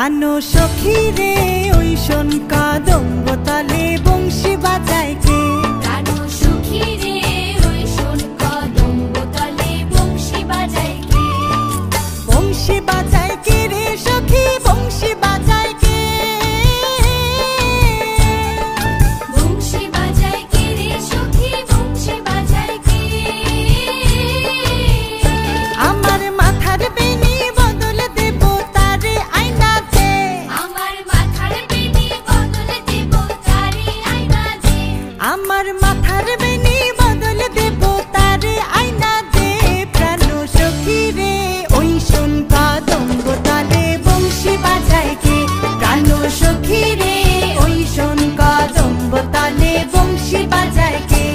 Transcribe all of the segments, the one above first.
প্রাণ সখী রে ওই শোন কদম্ব তলে বংশী বাজায় কে। প্রাণ সখী রে ওই শোন কদম্ব তলে বংশী বাজায় কে। বংশী বাজায় কে রে সখী বংশী বাজায় কে। বংশী বাজায় কে রে সখী বংশী বাজায় কে। আমার মাথার বেনি বদল দেব তারে আয়নাতে। আমার মাথার বেনি বদল দেব তারে আয়নাতে। আমার মাথার বেনি বদল দেব তারে আয়নাতে। প্রাণ সখী রে ওই শোন কদম্ব তলে বংশী বাজায় কে। প্রাণ সখী রে ওই শোন কদম্ব তলে বংশী বাজায় কে।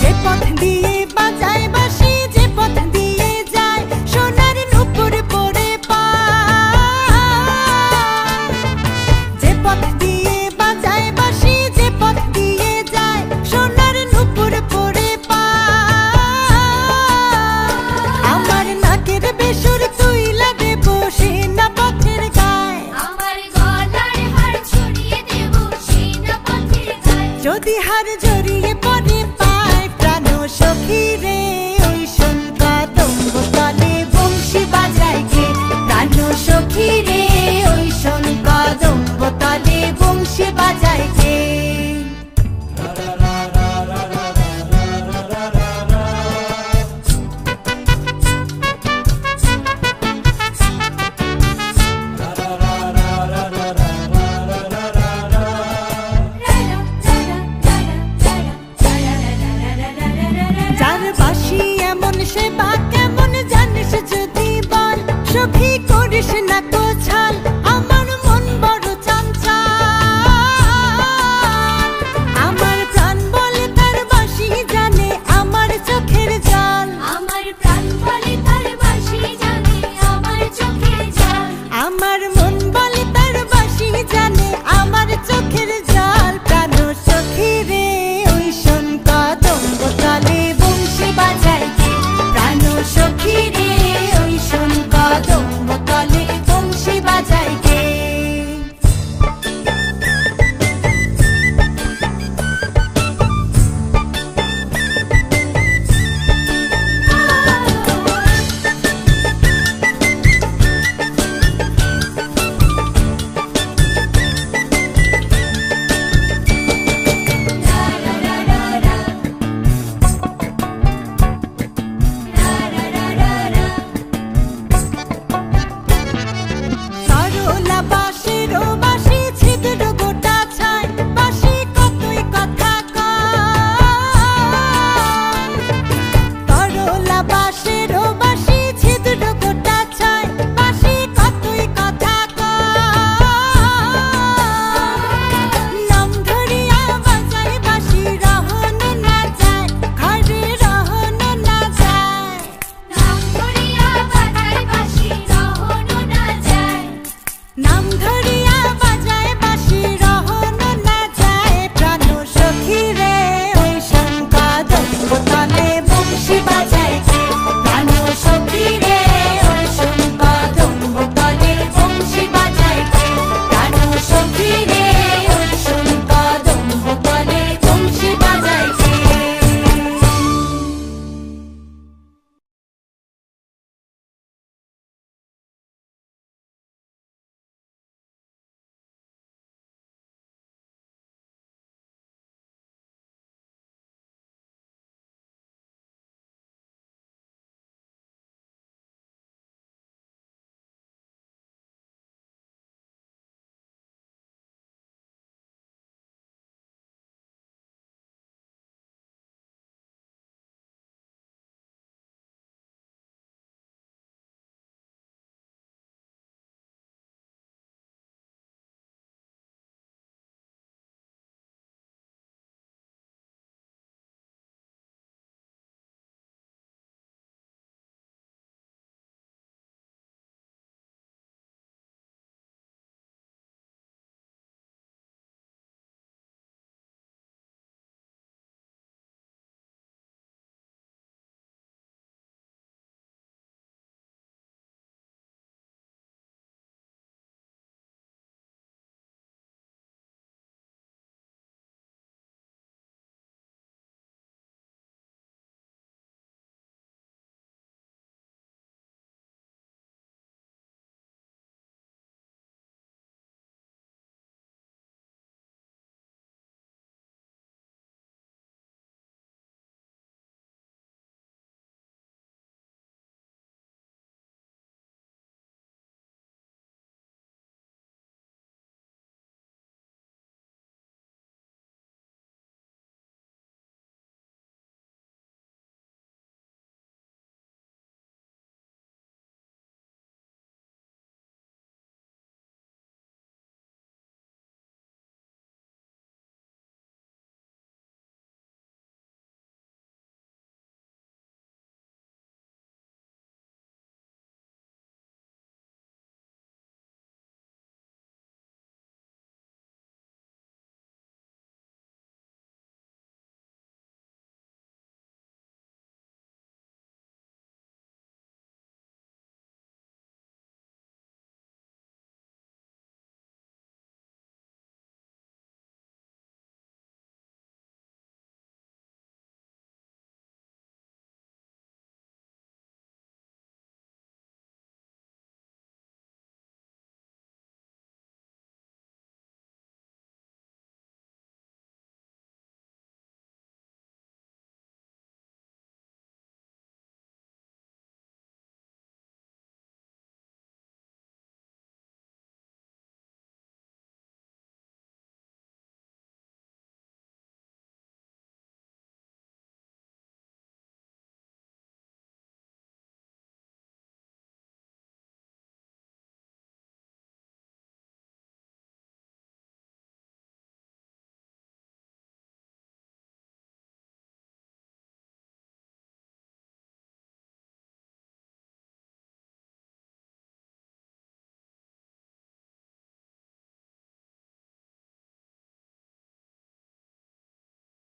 যে পথ দিয়ে বাজায় বাঁশি যে পথ দিয়ে যায় সোনার নূপুর পরে পায়। যে পথ দিয়ে বাজায় বাঁশি যে পথ দিয়ে যায় সোনার নূপুর পরে পায়। আমার নাকের বেসুর তুইলা দেব সেনা পথের গায়। আমার গলার হার ছড়িয়ে দেব সেনা পথের গায়ে। যদি হার জড়িয়ে পড়ে পায় প্রাণ সখী রে ওই শোন কদম্ব তলে বংশী বাজায় কে। প্রাণ সখী